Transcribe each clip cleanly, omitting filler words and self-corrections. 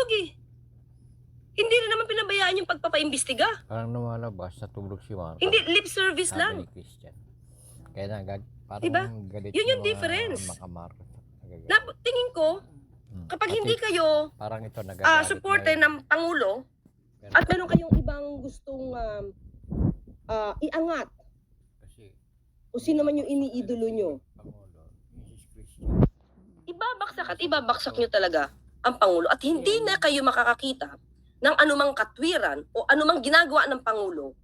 natutulog eh. Hindi rin naman pinabayaan yung pagpapaimbestiga. Parang lumalabas, natulog si Marcos. Hindi, lip service Sabi lang. ni Christian. Kaya parang Diba? galit Yun yung mga difference. Marcos. Tingin ko, kapag Kasi hindi kayo parang ito nagagalit supporter ngayon. ng Pangulo, at meron kayong ibang gustong iangat, Kasi o sino man yung iniidolo nyo, Pangulo, Mrs. Christian. ibabaksak at ibabaksak nyo talaga ang Pangulo. At hindi na kayo makakakita ng anumang katwiran o anumang ginagawa ng Pangulo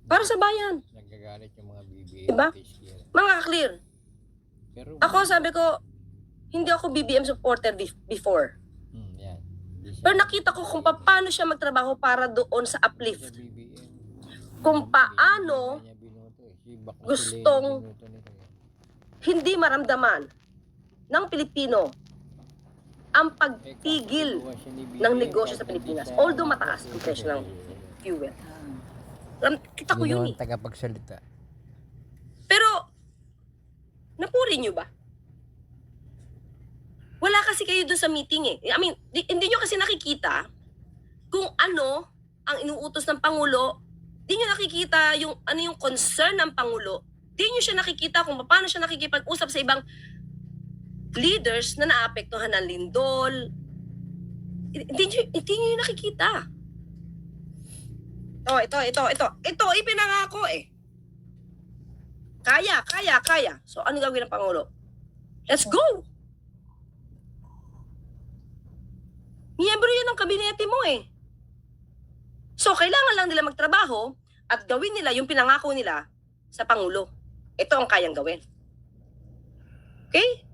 para sa bayan. Nagagalit yung mga BBM. Diba? Mga clear. Pero, Ako sabi ko, hindi ako BBM supporter before. yan. Pero nakita ko kung paano siya magtrabaho para doon sa uplift. Kung paano gustong hindi maramdaman ng Pilipino ang pagtigil ng negosyo sa Pilipinas. Although mataas ang presyo ng fuel. Kita ko yun eh. Tagapagsalita. Pero, napuri nyo ba? Wala kasi kayo doon sa meeting eh. I mean, hindi nyo kasi nakikita kung ano ang inuutos ng Pangulo. Hindi nyo nakikita yung ano yung concern ng Pangulo. Hindi nyo siya nakikita kung paano siya nakikipag-usap sa ibang leaders na naapektuhan ng lindol. Hindi nyo yung nakikita. Ito, ipinangako eh. Kaya. So, ano gagawin ng Pangulo? Let's go! Miyembro yun ng kabinete mo eh. So, kailangan lang nila magtrabaho at gawin nila yung pinangako nila sa Pangulo. Ito ang kayang gawin. Okay?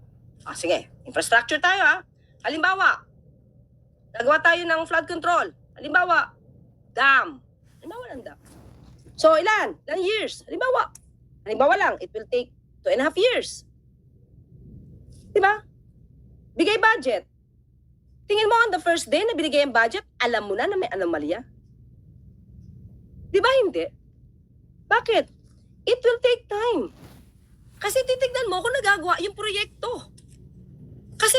Sige. Infrastructure tayo ha. Halimbawa, nagawa tayo ng flood control. Halimbawa, dam. Halimbawa ng dam. So, ilan years? Halimbawa lang, it will take 2.5 years. Diba? Bigay budget. Tingin mo on the first day na binigay ang budget, alam mo na may anomalya. Diba hindi? Bakit? It will take time. Kasi titignan mo kung nagagawa yung proyekto. Kasi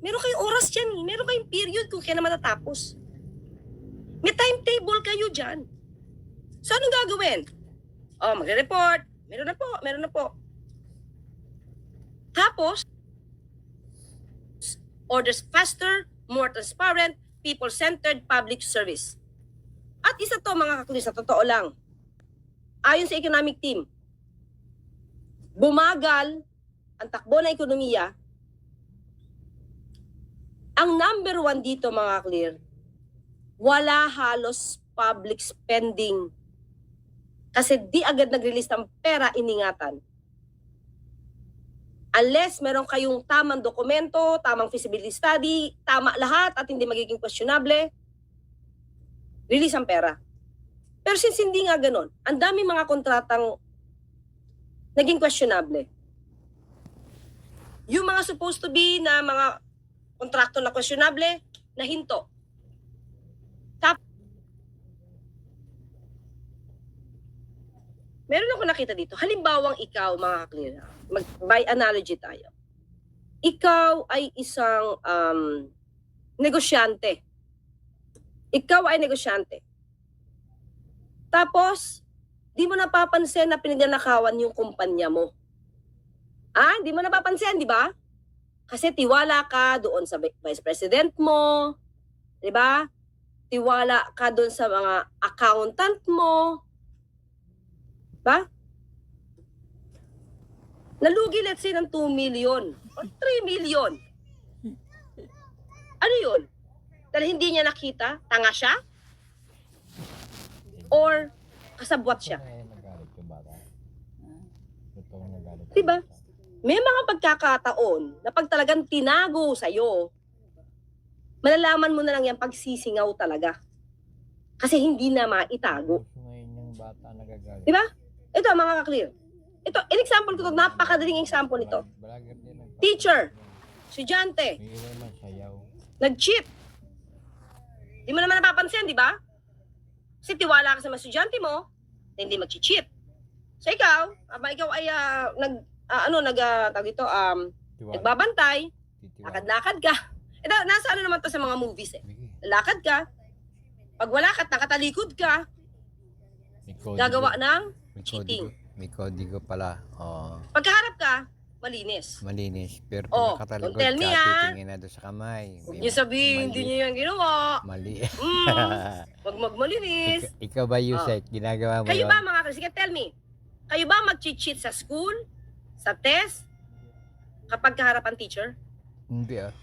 meron kayong oras dyan. Meron kayong period kung kailan matatapos. May timetable kayo dyan. So, anong gagawin? Magre-report. Meron na po. Tapos, orders faster, more transparent, people-centered public service. At isa to mga kaklis, sa totoo lang. Ayon sa economic team, bumagal ang takbo ng ekonomiya. Ang number one dito mga clear, wala halos public spending. Kasi di agad nag-release ng pera, iningatan. Unless meron kayong tamang dokumento, tamang feasibility study, tama lahat at hindi magiging questionable, release ang pera. Pero since hindi nga ganun, ang daming mga kontratang naging questionable. Yung mga supposed to be na mga kontrakto na questionable, nahinto. Meron ako nakita dito. Halimbawang ikaw, mga clear, by analogy tayo. Ikaw ay isang negosyante. Tapos, di mo napapansin na pinagnanakawan yung kumpanya mo. Di mo napapansin, di ba? Kasi tiwala ka doon sa vice president mo, di ba? Tiwala ka doon sa mga accountant mo, ba? Nalugi, let's say, ng 2 million or 3 million. Ano yun? Dahil hindi niya nakita, tanga siya? Or kasabwat siya? Diba? May mga pagkakataon na pag talagang tinago sa'yo, malalaman mo na lang yan pag sisingaw talaga. Kasi hindi na maitago. Diba? Ito, mga ka-clear. Ito, in-example ko ito, napakadaling example nito. Teacher, estudyante, nag-cheat. Di mo naman napapansin, di ba? Kasi tiwala ka sa mga estudyante mo, na hindi mag-cheat. So ikaw ay nagbabantay, lakad-lakad ka, Nasa ano naman to sa mga movies eh. Sige. Lakad ka, pag wala ka, nakatalikod ka, May kodigo. gagawa ng May cheating. kodigo. May kodigo pala. Oo. Pagkaharap ka, malinis. Malinis. Pero Oh, pag nakatalikod don't tell me, ka, ah. titingin na doon sa kamay. Huwag niyo sabihin, hindi niyo yan ginawa. Mali. Huwag magmalinis. Ikaw ba, Yusek? Ginagawa mo Kayo yun? ba mga Sige, tell me. Kayo ba mag-cheat sa school, sa test, kapag kaharap ang teacher? Hindi ah.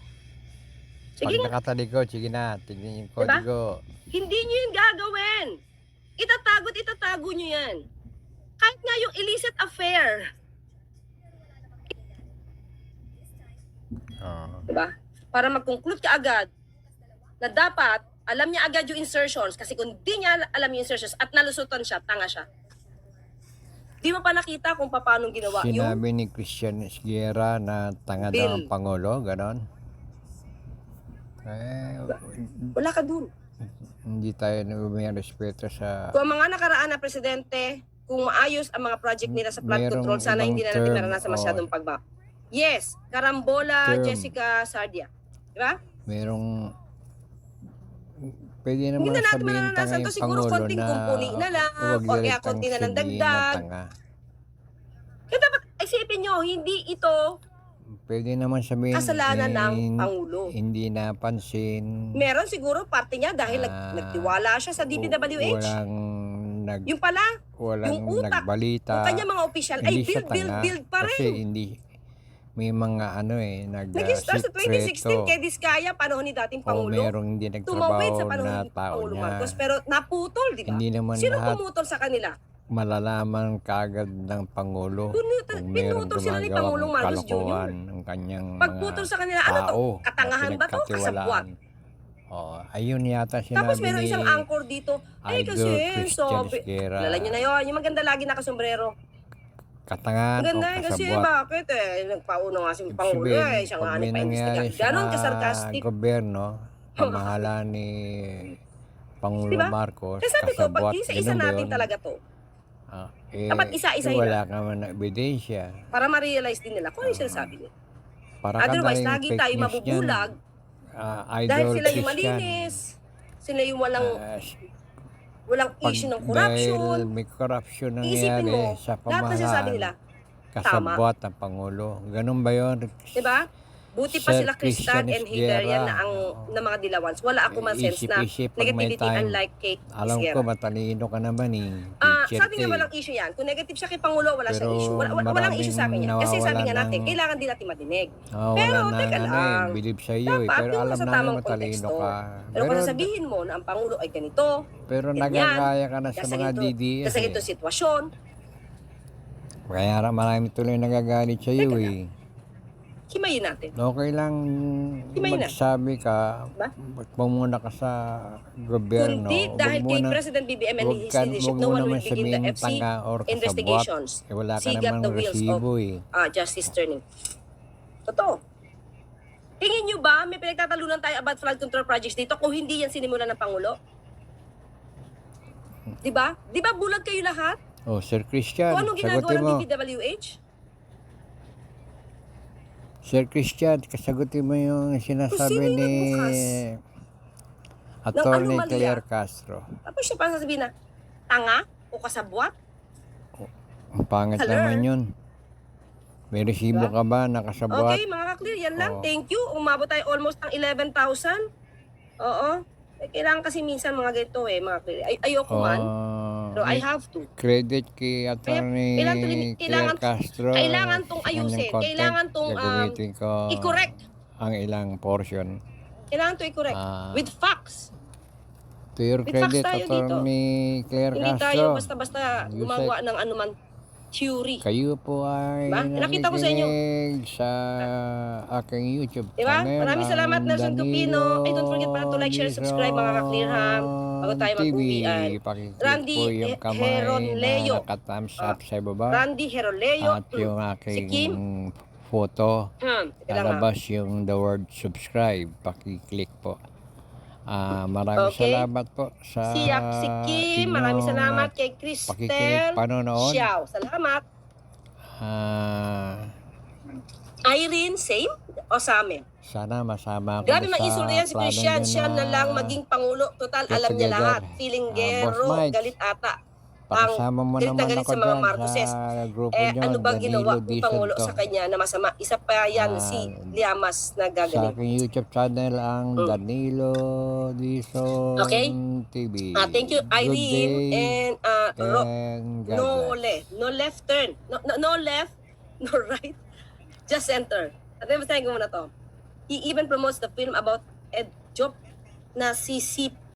Sige Pag nga. nakatalikod, sige na. Tingnan yung Diba? kodigo. Hindi nyo yun gagawin. Itatago nyo yan. Kahit nga yung illicit affair. Oo. Diba? Para mag-conclude ka agad na dapat alam niya agad yung insertions kasi kung di niya alam yung insertions at nalusutan siya, tanga siya. Di mo pa nakita kung paano ginawa yung Sinabi ni Christian Esguerra na tanga daw Bill. ang Pangulo, ganon. wala ka dun. Hindi tayo may respeto sa... Kung ang mga nakaraan na presidente, kung maayos ang mga project nila sa flood Merong control, sana ibang hindi na natin term, naranasan masyadong pagba. Yes, Carambola, Term. Jessica Sardia. Diba? Merong... Pwede Hindi naman na natin sabihin tanga maranasan to. yung Siguro Pangulo konting na kumpuni na lang, huwag o kaya direktang konti na ng sabihin dagdag. tanga. Kaya dapat isipin nyo, hindi ito Pwede naman sabihin kasalanan ng Pangulo. hindi napansin. Meron siguro parte niya dahil nagtiwala siya sa DPWH. Yung pala, Walang yung utak, nagbalita. yung kanya mga opisyal ay Hindi siya build tanga. pa Kasi rin. hindi may mga Nag-start sa 2016 kay Diskaya, panahon ni dating o Pangulo. merong hindi Tumawid sa nagtrabaho panahon na ni tao Pangulo niya. Marcos. Pero naputol, di ba? Hindi naman Sino lahat pumutol sa kanila? malalaman kagad ng Pangulo kung merong Pinutol sila ni gumagawang Pangulong Marcos kalokohan Jr. ng kanyang Pagputol mga sa kanila, ano to? tao Katangahan na ba to? Kasabwat. pinagkatiwalaan. Oo, ayun yata sinabi Tapos meron ni isang anchor dito. Ay Idol kasi, Christian sabi. Esguerra. Lala nyo na yun. Yung maganda lagi nakasombrero. Katangahan Ang ganda o kasi kasabwat. bakit Nagpauna nga si Ibig Pangulo sabihin, Siya pag nga may nangyari nagpa-investiga. Ganon ka-sarcastic. gobyerno, pamahalaan ni Pangulo Diba? Marcos, Kaya sabi ko, pag kasabwat, isa-isa ganun ba natin yun? talaga to. Dapat isa-isahin wala ka man na ebidensya. Para ma-realize din nila kung ano yung sinasabi nila. Para Otherwise, ka na lagi yung tayo fake news mabubulag dyan. dahil Idol sila yung Christian. malinis. Sila yung walang Pag- issue ng Dahil corruption. may corruption Iisipin nangyayari mo, sa lahat na sinasabi pamahalaan, nila, kasabwat ang Pangulo. Ganun ba yun? diba? Buti pa Sir sila Cristan Christian and Hiderian Esguerra. na mga dilawans. Wala ako man sense na Isip-isip pag may negativity time. unlike kay Alam ko, Esguerra. matalino ka naman eh. Sa atin nga walang issue yan. Kung negative siya kay Pangulo, wala siyang Pero issue. Walang issue sa akin yan. Kasi sabi nga maraming natin, nawawalan kailangan din natin madinig. Wala Pero, teka lang. believe sa iyo eh. Dapat Pero yung alam nasa namin tamang matalino konteksto. ka. Pero kung sasabihin mo na ang Pangulo ay ganito, Pero ganyan, nagagaya ka na sa kasi mga ito- DDS kasi eh. ito sitwasyon, Kaya marami tuloy nagagalit sa iyo Teka eh. himayin natin. Okay lang Himay na. magsabi ka, Ba? pumuna ka sa gobyerno. Kundi dahil kay President BBM and his leadership, no one will begin the FC investigations. Wala ka Sigat namang the wheels resibo eh. justice turning. Totoo. Tingin nyo ba may pinagtatalunan tayo about flood control projects dito kung hindi yan sinimulan ng Pangulo? Diba? Diba bulag kayo lahat? Oh, Sir Christian, Kung anong ginagawa sagutin ng mo. DPWH? Sir Christian, kasagutin mo yung sino sinasabi yung ni nagbukas Attorney anomalya? Claire Castro. Tapos siya pa sasabihin na, tanga o kasabwat? Ang pangit Hello? naman yun. May resibo ka ba nakasabwat? Okay, mga ka-clear, yan lang. Oo. Thank you. Umabot tayo almost ng 11,000. Oo. Kailangan kasi minsan mga ganito mga clear. Ayoko man, pero I may have to. credit kay Attorney kailangan- Claire Castro. kailangan tong sa kanyang ayusin. content. Kailangan tong, Gagamitin ko i-correct. ang ilang portion. Kailangan to i-correct. With facts. To your With facts credit, tayo dito. Attorney Claire Hindi Castro. tayo basta-basta Yusek. gumagawa ng anuman theory. Kayo po ay Diba? Nakita ko sa inyo. nakikinig sa aking YouTube Diba? channel. Maraming salamat, ang Nelson Cupino. Danilo Ay, don't forget pala to like, share, subscribe, mga ka-clear ham. Bago tayo TV. mag-uwian. Pakiclick Randy po yung kamay Heronleo. na naka-thumbs up sa baba. Randy Heroleo. At yung Si aking Kim. photo. Teka lang, Lalabas yung the word subscribe. Pakiclick po. Maraming Okay. salamat po sa Si Kim. Maraming inyong, salamat kay pakikinig, Cristel. panonood. Xiao. Salamat. Ah, Irene, same? O sa amin? Sana masama ako Grabe doon mang insulto yan si plano Christian. nyo Siya na lang maging pangulo. Total, get alam niya together. lahat. Filinggero, Boss Mike, galit ata. pakasama mo Galit na naman galit ako sa mga dyan Marcoses. sa grupo Eh, nyo, ano ba ginawa Danilo ng Pangulo Dizon sa to. kanya na masama? Isa pa yan si Liamas na Sa gagaling. aking YouTube channel ang Mm. Danilo Dizon Okay? TV. Thank you, Good Irene day and and God bless. no left turn. No left, no right. Just center. At basahin ko muna to. He even promotes the film about Ed Job na si